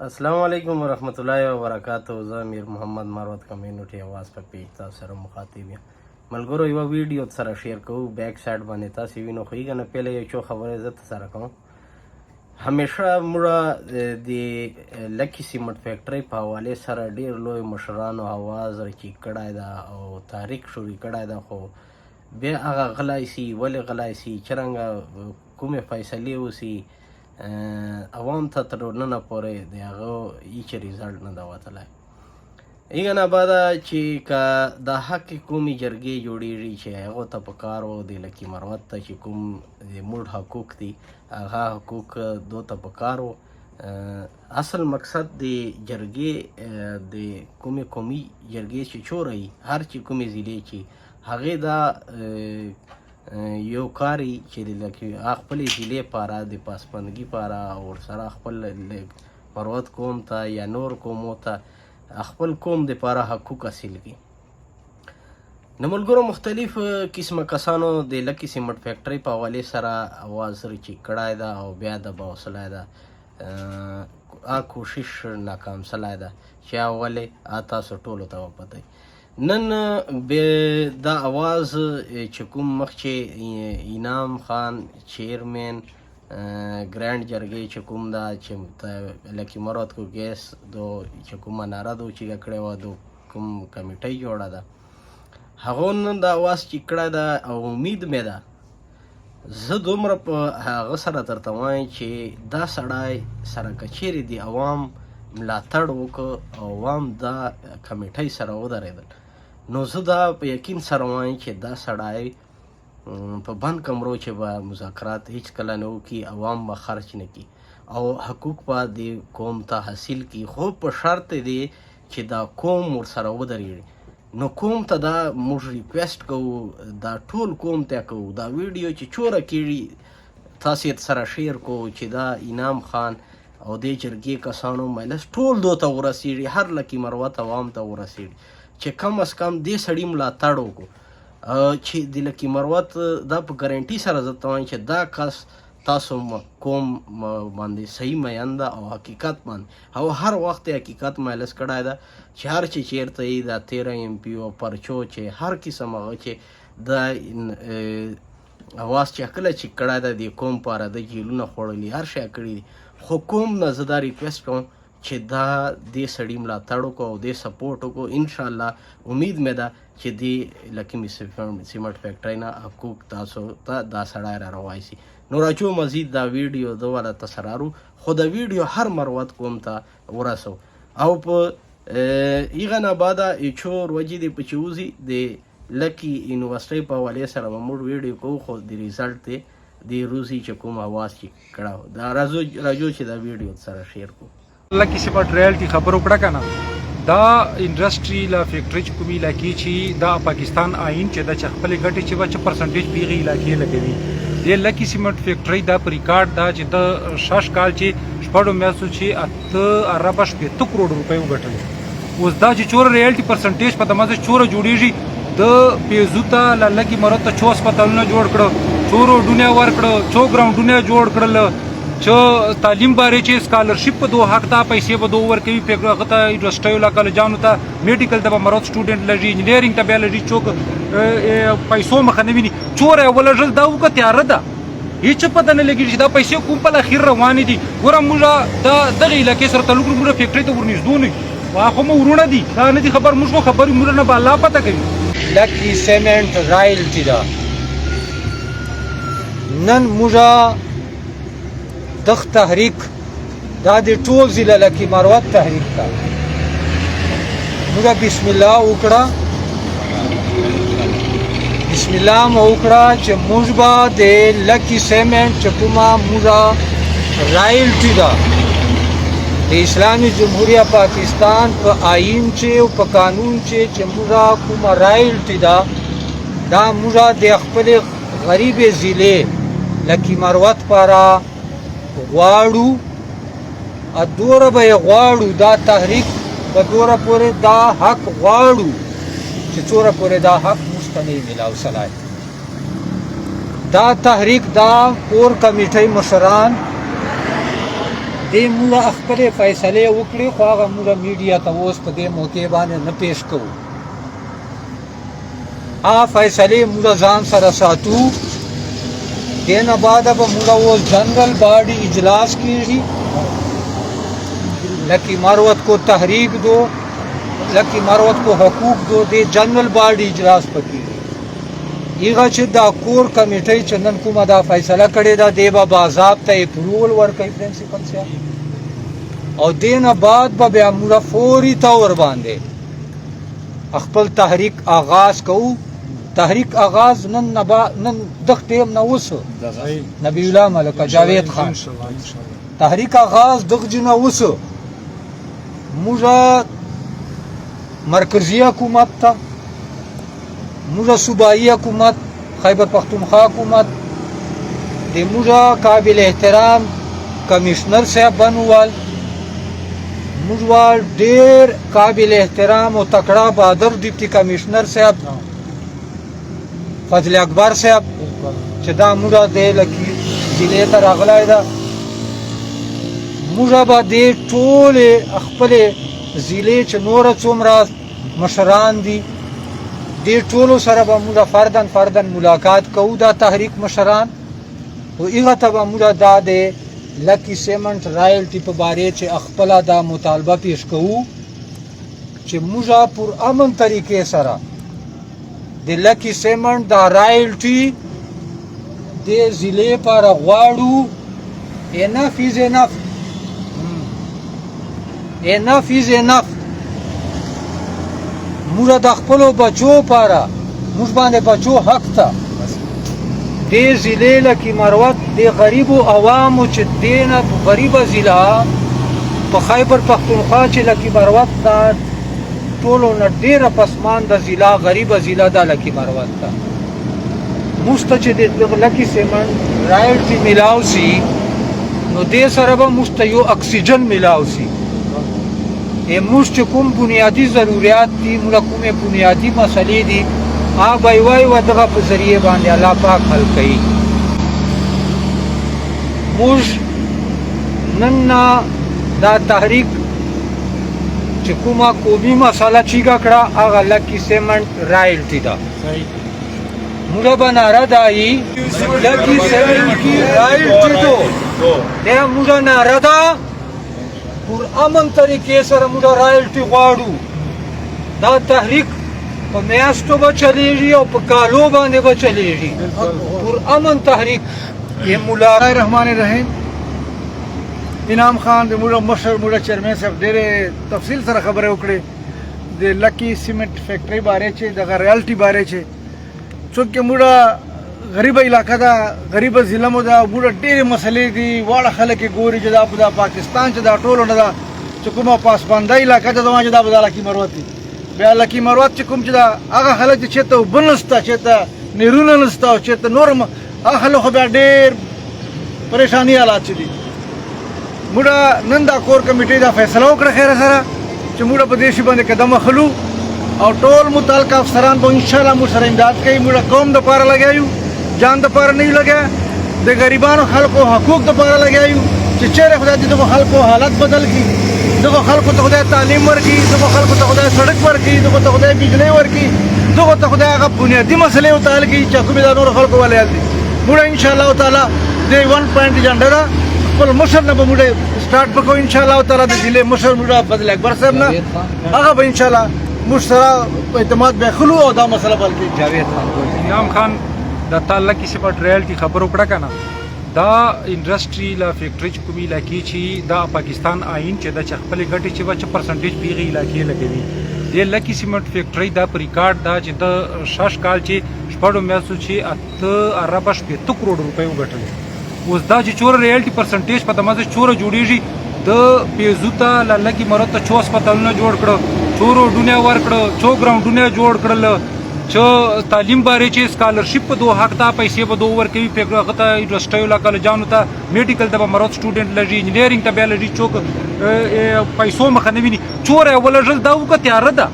السلام علیکم ورحمت الله وبرکاتہ. زه امیر محمد مروت کمیونټي اواز په پیج تاسو سره مخاطب یم. ملګرو یوه ویډیو سره شیر کوو. بیک سایډ باندې تاسو وینو خو یې نه پیله یو څو خبرې زه سره کوم. همیشه موږ د لکي سیمنټ فیکټرۍ په حوالې سره ډېر لوی مشرانو اواز راچیک کړی ده او تاریخ شروع کړی ده، خو بیا هغه غلی سي. ولې غلی سي؟ څرنګه کومې فیصلې وسي عوام ته تر ننه پورې د هغه هیڅ ریزلټ نه ده وتلی. هغه نه بعده چې که د حق کومې جرګې جوړېږي چې هغو ته پکار و د لکي مروت ته چې کوم د موږ حقوق دي هغه حقوق دو ته پکار و. اصل مقصد د جرګې د کومې قومي جرګې چې چوره وي هر چې کومې ضلعې چې هغې دا یو کاری چې د خپلې ضلعې پاره د پاسبندګي پاره او ورسره خپل مروت قوم ته یا نور قومو ته خپل قوم دپاره حقوق حاصل کړي. نو ملګرو مختلف قسمه کسانو د لکي سیمنټ فیکټرۍ په حوالې سره اواز راچیک کړی ده او بیا د باوسلی ده کوشش ناکام سلی ده چې ولې تاسو ټولو ته وپته. نن دا اواز چې کوم مخکې انعام خان چیرمن ګرانډ جرګې چې کوم ده چې لکي مروت کو ګیس دو چې کومه ناره دو چې کړې وه دو کوم کمیټۍ جوړه ده هغو نن دا اواز چې کړی ده او امید مې ده زه دومره په هغه سره درته وایم چې دا سړی سره که چیرې د عوام ملاتړ وکړه او عوام دا کمیټۍ سره ودرېدل نو زه دا په یقین سره وایم چې دا سړی په بند کمرو چې به مذاکرات هیڅ کله نه وکړي، عوام به خرچ نه کړي او حقوق به د قوم ته حاصل کړي، خو په شرط دی چې دا قوم ورسره ودرېږي. نو قوم ته دا موږ ریکویسټ کوو، دا ټول قوم ته کوو، دا ویډیو چې چوره کېږي تاسو یې سره شیر کوو چې دا انعام خان او دې جرګې کسانو مجلس ټول دو ته ورسېږي، هر لکي مروت عوام ته ورسېږي چې کم از کم دې سړي ملاتړ وکړو چې د لکي مروت دا په ګارنټي سره زه ته وایم چې دا کس تاسو قوم باندې صحیح میین ده او حقیقت باندې او هر وخت حقیقت مجلس کړی ده چې هر چې چیرته یې دا 13 MP او پرچو چې هر قسم هغه چې د اواز چې کله چې کړی ده د قوم پاره د جیلونه خوړلي هر شی کړي دي، خو قوم نه زه دا ریکویسټ کوم چې دا دې سړي ملاتړ وکړو او دې سپورټ وکړو. انشاءالله امید مې ده چې دې لکي سیمنټ فیکټرۍ نه حقوق تاسو ته دا سړی را روایسي. نو راچو مزید دا ویډیو د والا تسرارو خو د ویډیو هر مروت قوم ته ورسو او په هغه نه بعده چو ورځې د پچوزي د لکي یونیورسټۍ په حوالې سره به موږ ویډیو کوو، خو د ریزلټ دی د روزي چې کوم اواز چې کړی دا راځو چې دا ویډیو سره شیر کوو. لکي سیمنټ ریالټي خبرو کړه کنه دا انډسټري لا فیکټري چې کومې علاقې چې دا پاکستان آئین چې دا چې خپلې ګټې چې به چې پرسنټیج په هغې علاقې لګوي د لکي سیمنټ فیکټرۍ دا په ریکارډ دا چې د شش کال چې شپږو میاشتو چې 8 اربه 80 کروڑ روپۍ وګټل. اوس دا چې چوره ریالټي پرسنټیج په دمه چوره جوړېږي د پیزو ته له لکي مروت ته 4 هسپتالونه جوړ کړه، 4 روډونه ورکړه، 4 ګراونډونه جوړ کړل چې تعلیم باره چې سکالرشپ په دو حق ته پیسې به دو ورکوي هغه ته یونیورسټیو له کالجانو ته میډیکل ته به مروت سټوډنټ لږي، انجینیرینګ ته بیا لږي، چوک پیسو مخه نه ویني. چوره ولږل دا وکړه تیاره ده هېڅ پته نه لګېږي چې دا پیسې کوم په اخر روانې دي. ګوره موږ دا دغې علاقې سره تعلق موږ فیکټرۍ ته ورنږدو نه یو، خو مو ورونه دي دا نه دي خبر، موږ خو خبرې موږ نه به الله پته کوي. لکي سیمنټ رایلټي ده نن موږ دغ تحریک دا د ټول ضلع لکي مروت تحریک ده موږ بسم الله وکړه، بسم الله مو وکړه چې موږ به د لکي سیمنټ چې کومه موږ رایلټي ده د اسلامي جمهوریه پاکستان په آئین چې او په قانون چې موږ کومه رایلټي ده دا موږ د خپلې غریبې ضلع لکي مروت پاره غواړو، دوره به یې غواړو، دا تحریک په دوره پورې دا حق غواړو چې څوره پورې دا حق موږ ته نه میلاو سلی. دا تحریک دا کور کمیټۍ مشران دې موږ خپلې فیصلې وکړې خو هغه موږ میډیا ته اوس په دې موقع باندې نه پیش کوو هغه فیصلې موږ ځان سره ساتو دې نه بعد به موږ اوس جنرل باډي اجلاس کیږي لکی مروت کو تحریک دو لکی مروت کو حقوق دو دې جنرل باډي اجلاس پکې ایغه چې دا کور کمیټې چې نن کومه دا فیصله کړې ده دی به باضابطه اپروول ورکوي پرنسپل صاحب او دې نه بعد به بیا موږ فوري طور باندې خپل تحریک آغاز کوو تحریک آغاز نن دغه ټیم نه وسو نبی الله ملک جاوید خان تحریک آغاز دغه نه وسو موږ مرکزی حکومت ته موږ صوبایي حکومت خیبر پختونخوا حکومت د موږ قابل احترام کمشنر صاحب بنوال موږ ډېر قابل احترام او تکړه بهادر ډیپټي کمشنر صاحب فضل اکبر صاحب چې دا موږ د لکي ضلع ته راغلی ده موږ به دې ټولې خپلې ضلع چې نوره څومره مشران دي دې ټولو سره به موږ فردن ملاقات کوو دا تحریک مشران او هغه ته به موږ دا د لکی سیمنټ رایلټي په باره چې خپله دا مطالبه پیش کوو چې موږ پر امن طریقې سره د لکی سیمنټ دا رایلټي د ضلع لپاره غواړو انف از انف موږ د خپلو بچو لپاره موږ باندې بچو حق ته دې ضلع لکي مروت د غریبو عوامو چې دې نه غریبه ضلع په خیبر پختونخوا چې لکي مروت ته ټولو نه ډېره پسمانده ضلع غریبه ضلع ده لکي مروت ته موږ ته چې د لکي سیمنټ رایلټي میلاو سي نو دې سره به موږ ته یو اکسیجن میلاو سي موږ چې کوم بنیادي ضرورت دي موږ کومې بنیادي مسلې دي هغه به یوه دغه په ذریعې باندې الله پاک حل کوي موږ نن دا تحریک چې کومه قومي مسله چیګه کړه هغه لکي سیمنټ رایلټي ده موږ به ناره دایي لکي سیمنټ رایلټي دو دا موږ ناره ده پر امن طریقې سره موږ رایلټي غواړو دا تحریک په میاشتو به چلیږي او په کالو باندې به چلیږي پر امن تحریک یې مولا الرحمن الرحیم انعام خان د موږ مشر موږ چیرمن صاحب ډېرې تفصیل سره خبرې وکړې د لکی سیمنټ فیکټرۍ باره چې دغه ریالټي باره چې څوک چې موږ غریبه علاقه ده غریبه ضلع مو ده موږ ډېرې مسلې دي واړه خلک یې ګوري چې دا په پاکستان چې دا ټولو نه ده چې کومه پاسبانده علاقه ده زما چې دا به دا لکي مروت دي بیا لکي مروت چې کوم چې دا هغه خلک چې چېرته اوبه نشته چېرته نیرونه نشته او چېرته نور هغه خلک خو بیا ډېر پریشاني حالات چې دي موږ نن دا کور کمیټې دا فیصله وکړه خیره سره چې موږ په دې شي باندې قدم اخلو او ټول متعلقه افسران به انشاءالله موږ سره امداد کوي موږ قوم دپاره لګیایو جان دپاره نه یو لګیا د غریبانو خلکو حقوق دپاره لګیایو چې چېرې خدای دې دغو خلکو حالت بدل کړي دغو خلکو ته خدای تعلیم ورکړي دغو خلکو ته خدای سړک ورکړي دغو ته خدای بجلی ورکړي دغو ته خدای هغه بنیادي مسلې ورته حل کړي چې کومې دا نورو خلکو والا حل دي موږ انشاءالله تعالی د 1 پوینټ ایجنډا ده خپل مشر نه به موږ سټارټ وکړو انشاءالله تعالی د ضلع مشر موږ فضل اکبر صاحب نه هغه به انشاءالله موږ سره اعتماد به خلو او دا مسله بل کې جاوید خان انعام خان د تعلق کې سپټ ریالټي خبرو کړه کنه دا انډستری لا فیکټری چې کومې علاقې چې دا پاکستان آئین چې د خپل ګټې چې وچ پرسنټیج پیغي علاقې لګوي د لکی سیمنټ فیکټری دا پر ریکارډ دا چې د شش کال چې شپږ میاشتو چې 8.8 کروڑ روپۍ وګټل اوس دا چې چور ریالټي پرسنټیج په دمازه چور جوړیږي د پیزوتا لکی مرته 4 هسپتالونه جوړ کړو چورو ډونه ور کړو چو ګراوندونه جوړ کړل چې تعلیم باره چې سکالرشپ په دوه حق ته پیسې په دوه ورکوي پیغه ته یونیورسيټیو لا کالجانو ته میډیکل ته مراد سټوډنټ لږی انجینیرینګ ته بیا لږی چوک پیسو مخ نه ویني چور ولا جل دا وکړه تیار ده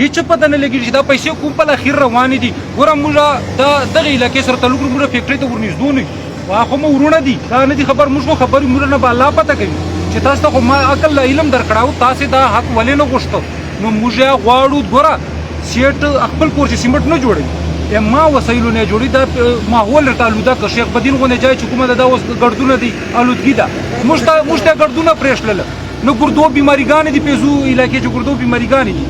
هیڅ پته نه لګی چې دا پیسې کوم په اخر روان دي ګورم موږ دا دغه علاقې سره تعلق موږ فیکټری ته ورنږدې نه واخو مو ورونه دي دا نه دي خبر موږ خبرې موږ نه بالا پته کوي چې تاسو ته خو ما عقل علم درکړاو تاسو دا حق ولې نه غوښتو نو موږ یې غواړو ګوره سیټ خپل کور چې سیمټ نه جوړوي ما وسایلو نه جوړي دا ماحول ورته آلوده که شیخ بدین غونې ځای چې کومه ده دا اوس ګردونه دي آلودګي ده موږ ته ګردونه پرېښلله نو ګردو بیماریګانې دي پیزو علاقې چې ګردو بیماریګانې دي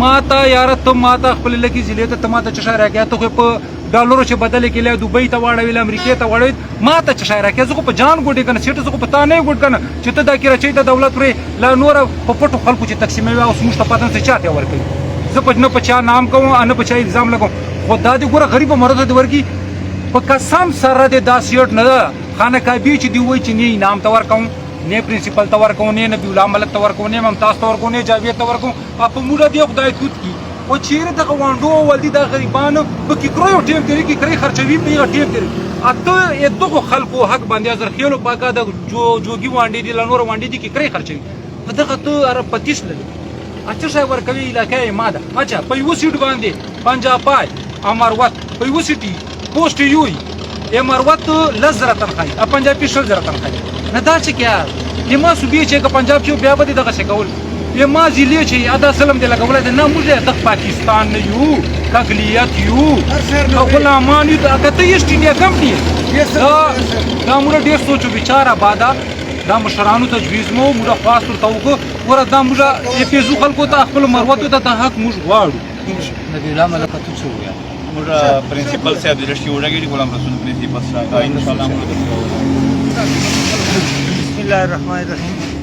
ما ته یاره ته ما ته خپل لکې ضلع ته ما ته چشای راکړې ته خو په ډالرو چې بدلې کېلی دوبۍ ته واړوې امریکې ته واړوې ما ته چشای راکړې زه خو په جان ګوډې که نه سیټه زه خو په تا نه یې ګوډ که نه چې ته دا کراچۍ ته دولت پرې لا نوره په پټو خلکو چې تقسیموي اوس موږ ته پته نه چا ته ورکوي زه نه په چا نام کوم نه په چا الزام لګوم خو دا دې ګوره غریبه مرده دې ورکړي په قسم سره دې دا سیټ نه ده خانه کعبې چې دې وایي چې نه انعام ته ورکوم نه پرنسپل ته ورکوم نه نبی الله ملک ته ورکوم نه ممتاز ته ورکوم نه جاوید ته ورکوم په موږ دې خدای توت کی او چیرې دغه وانډو ولدي دا غریبانو په کیکرو یو ټیم تیری کې کړی خرچوي په یو ټیم تیری اته دغه خلکو حق باندې زر خېلو پاکه د جوګي وانډي دي لنور وانډي دي کې کړی خرچوي په دغه ته ار پتیس لږ اچھا شای ورکوي علاقې ماده اچھا په یو سیټ باندې پنجاب پای امروت په یو سیټي پوسټ یوي امروت لزر تنخای پنجابي شل زر تنخای نه دا چې کیا یما صوبې چې که پنجاب چې بیا به دغه څه کول یما ضلع چې ادا سلم دی لګولای دی نه موږ د پاکستان نه یو کاګلیت یو غلامان یو دا کته ایسټ انډیا کمپنی دا موږ ډیر سوچو بیچاره بادا دا مشرانو تجویز مو موږ خاص ورته وکړو ور دا موږ پیزو خلکو ته خپل مروت ته حق موږ غواړو نبی الله ملک ته څه ویا موږ پرنسپل صاحب د رشتي وړاندې غلام رسول پرنسپل صاحب ان شاء الله بسم الله الرحمن الرحیم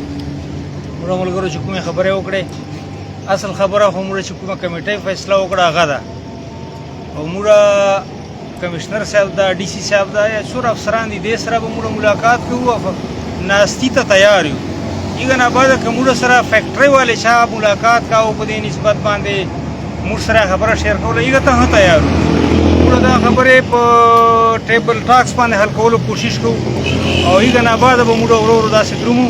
موږ ملګرو چې کومه خبره وکړې اصل خبره هم موږ چې کومه کمیټه فیصله وکړه هغه ده او موږ کمشنر صاحب دا ډي سي صاحب دا یا څور افسران دي د سره به موږ ملاقات کوو ناستی ته تیار یو ایګه نه بعد کومه سره فیکټری والے شاه ملاقات کاو په دې نسبت باندې موږ سره خبره شیر کوله ایګه ته تیار موږ دا خبره په ټیبل ټاکس باندې حل کولو کوشش کوو او ایګه نه بعد به موږ ورو داسې درومو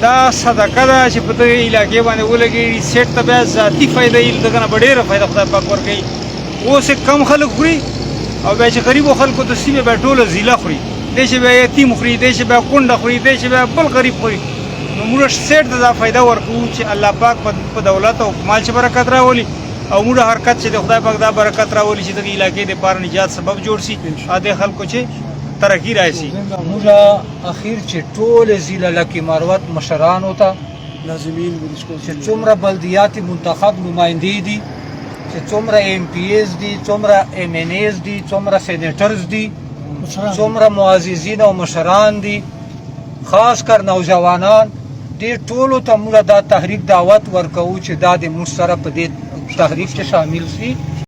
دا صدقه ده چې په دې علاقې باندې ولګي سیټ ته بیا ذاتی فائدې یې دغه نه ډېره فائدہ خدای پاک ورکوي اوس کم خلک خوري او بیا چې غریبو خلکو ته سیمه بیا ټوله ضلع خوري دی چې بیا یتیم خوري دی چې بیا کونډه خوري دی چې بیا بل غریب خوري نو موږ سیټ ته دا فائدہ ورکوو چې الله پاک په دولت او مال چې برکت راولي او موږ حرکت چې د خدای پاک دا برکت راولي چې دغه علاقې د پاره نجات سبب جوړ شي اده خلکو چې ترقی راشي موږ اخیر چې ټول ضلع لکه مروت مشرانو ته لازمین چې څومره بلدیاتي منتخب نمایندې دي چې څومره ایم پی ایز دي څومره ایم ان ایز دي څومره سینیټرز دي څومره معززین او مشران دي خاص کر نوجوانان دې ټولو ته موږ دا تحریک دعوت ورکوو چې دا د موږ سره په دې تحریک کې شامل شي